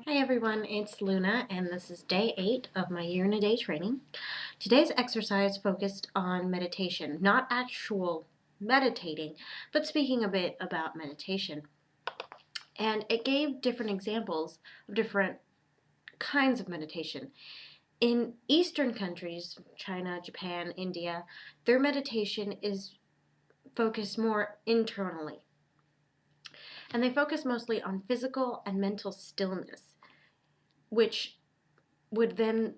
Hi everyone, it's Luna and this is day 8 of my year in a day training. Today's exercise focused on meditation, not actual meditating, but speaking a bit about meditation. And it gave different examples of different kinds of meditation. In Eastern countries, China, Japan, India, their meditation is focused more internally. And they focus mostly on physical and mental stillness, which would then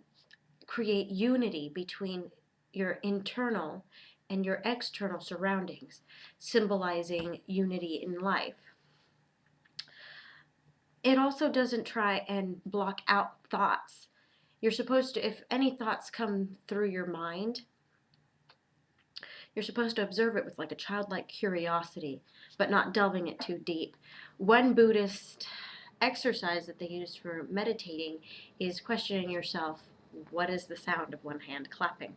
create unity between your internal and your external surroundings, symbolizing unity in life. It also doesn't try and block out thoughts. You're supposed to, if any thoughts come through your mind, you're supposed to observe it with like a childlike curiosity, but not delving it too deep. One Buddhist exercise that they use for meditating is questioning yourself, what is the sound of one hand clapping?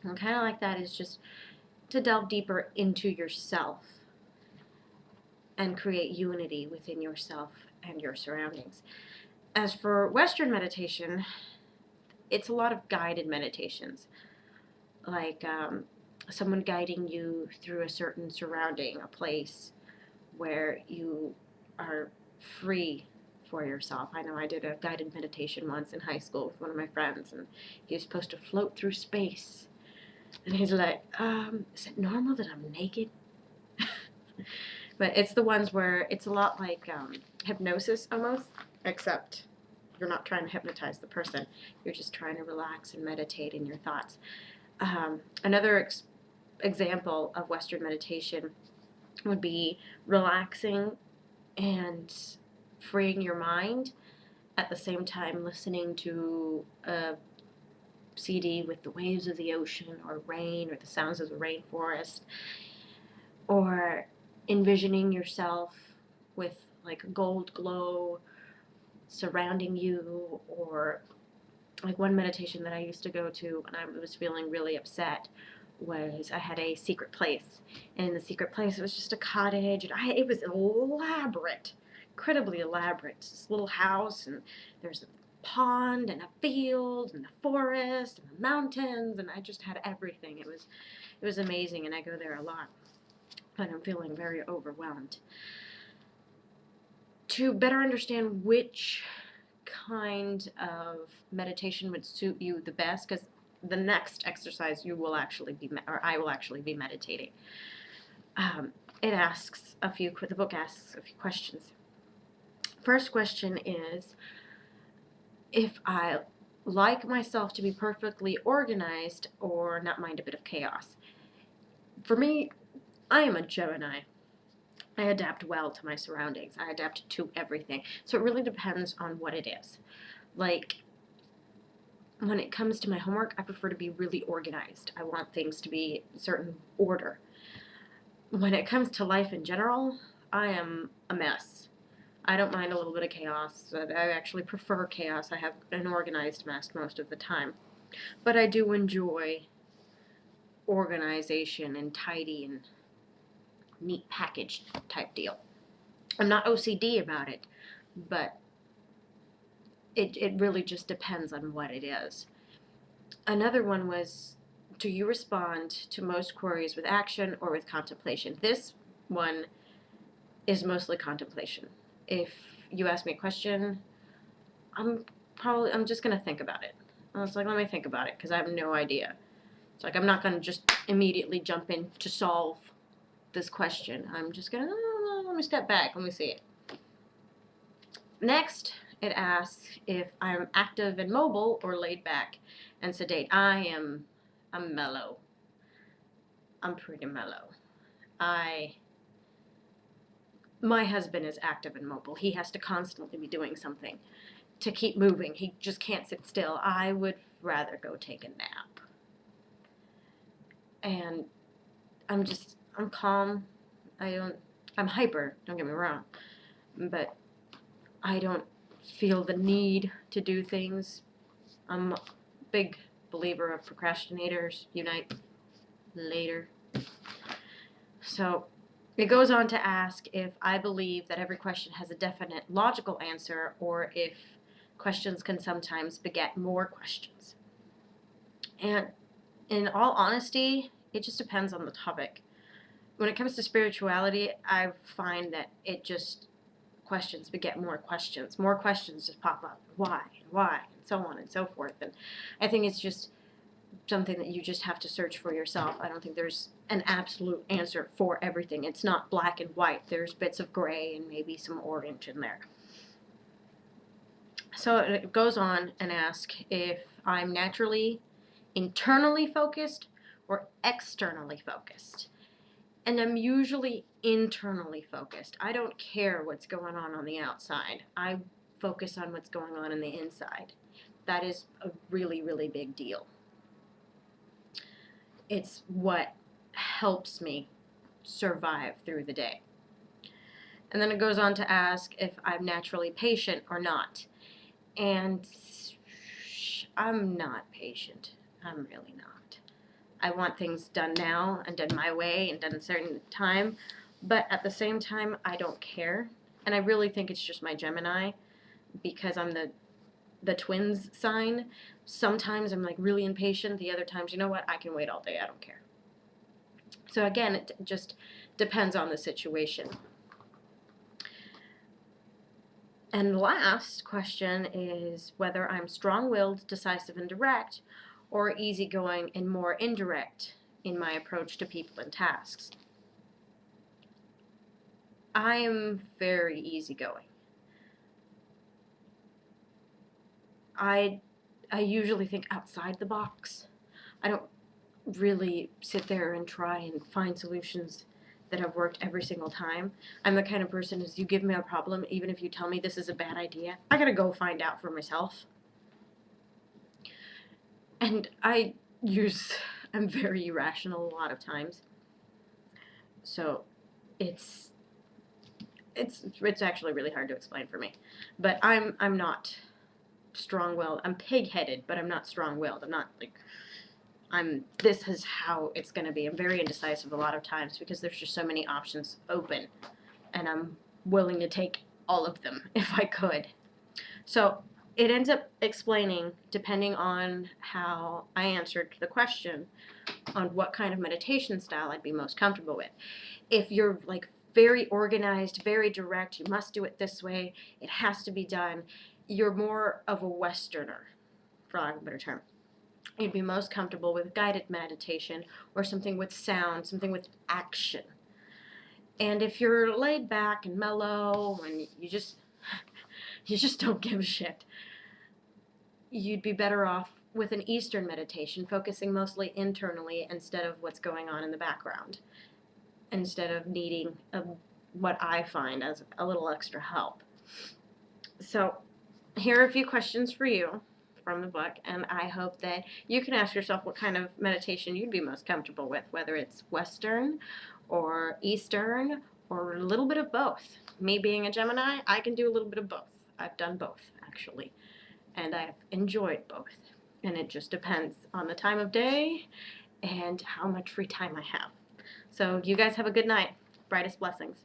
And kind of like that is just to delve deeper into yourself and create unity within yourself and your surroundings. As for Western meditation, it's a lot of guided meditations, like someone guiding you through a certain surrounding, a place where you are free for yourself. I know I did a guided meditation once in high school with one of my friends, and he was supposed to float through space. And he's like, is it normal that I'm naked? But it's the ones where it's a lot like hypnosis almost, except you're not trying to hypnotize the person. You're just trying to relax and meditate in your thoughts. Another example of Western meditation would be relaxing and freeing your mind at the same time listening to a CD with the waves of the ocean or rain or the sounds of the rainforest, or envisioning yourself with like a gold glow surrounding you, or like one meditation that I used to go to when I was feeling really upset was I had a secret place, and in the secret place it was just a cottage, and it was elaborate, incredibly elaborate. It's this little house, and there's a pond and a field and a forest and the mountains, and I just had everything. It was amazing, and I go there a lot when I'm feeling very overwhelmed. To better understand which kind of meditation would suit you the best, because the next exercise you will actually be, or I will actually be meditating. The book asks a few questions. First question is, if I like myself to be perfectly organized or not mind a bit of chaos. For me, I am a Gemini. I adapt well to my surroundings. I adapt to everything. So it really depends on what it is. Like, when it comes to my homework, I prefer to be really organized. I want things to be in certain order. When it comes to life in general, I am a mess. I don't mind a little bit of chaos. I actually prefer chaos. I have an organized mess most of the time. But I do enjoy organization and tidy and neat packaged type deal. I'm not OCD about it, but it really just depends on what it is. Another one was, do you respond to most queries with action or with contemplation? This one is mostly contemplation. If you ask me a question, I'm just going to think about it. I was like, let me think about it because I have no idea. It's like I'm not going to just immediately jump in to solve this question. I'm just going to, let me step back, let me see it. Next, it asks if I'm active and mobile or laid back and sedate. I'm mellow. I'm pretty mellow. My husband is active and mobile. He has to constantly be doing something to keep moving. He just can't sit still. I would rather go take a nap. And I'm calm. I'm hyper, don't get me wrong, but I don't feel the need to do things. I'm a big believer of procrastinators unite later. So It goes on to ask if I believe that every question has a definite logical answer, or if questions can sometimes beget more questions. And in all honesty, it just depends on the topic. When it comes to spirituality, I find that it just questions beget more questions. More questions just pop up. Why? And so on and so forth. And I think it's just something that you just have to search for yourself. I don't think there's an absolute answer for everything. It's not black and white. There's bits of gray and maybe some orange in there. So it goes on and asks if I'm naturally internally focused or externally focused. And I'm usually internally focused. I don't care what's going on the outside. I focus on what's going on the inside. That is a really, really big deal. It's what helps me survive through the day. And then it goes on to ask if I'm naturally patient or not. And I'm not patient. I'm really not. I want things done now and done my way and done in a certain time. But at the same time, I don't care. And I really think it's just my Gemini, because I'm the twins sign. Sometimes I'm like really impatient. The other times, you know what? I can wait all day. I don't care. So again, it just depends on the situation. And the last question is whether I'm strong-willed, decisive, and direct, or easygoing and more indirect in my approach to people and tasks. I am very easygoing. I usually think outside the box. I don't really sit there and try and find solutions that have worked every single time. I'm the kind of person is you give me a problem, even if you tell me this is a bad idea, I gotta go find out for myself. And I'm very irrational a lot of times. So it's actually really hard to explain for me. But I'm not strong-willed. I'm pig-headed, but I'm not strong-willed. I'm not like this is how it's going to be. I'm very indecisive a lot of times because there's just so many options open, and I'm willing to take all of them if I could. So it ends up explaining, depending on how I answered the question, on what kind of meditation style I'd be most comfortable with. If you're like very organized, very direct, you must do it this way, it has to be done, you're more of a Westerner, for lack of a better term. You'd be most comfortable with guided meditation or something with sound, something with action. And if you're laid back and mellow and you just don't give a shit, you'd be better off with an Eastern meditation, focusing mostly internally instead of what's going on in the background, instead of needing what I find as a little extra help. So here are a few questions for you from the book, and I hope that you can ask yourself what kind of meditation you'd be most comfortable with, whether it's Western or Eastern or a little bit of both. Me being a Gemini, I can do a little bit of both. I've done both, actually, and I've enjoyed both. And it just depends on the time of day and how much free time I have. So you guys have a good night. Brightest blessings.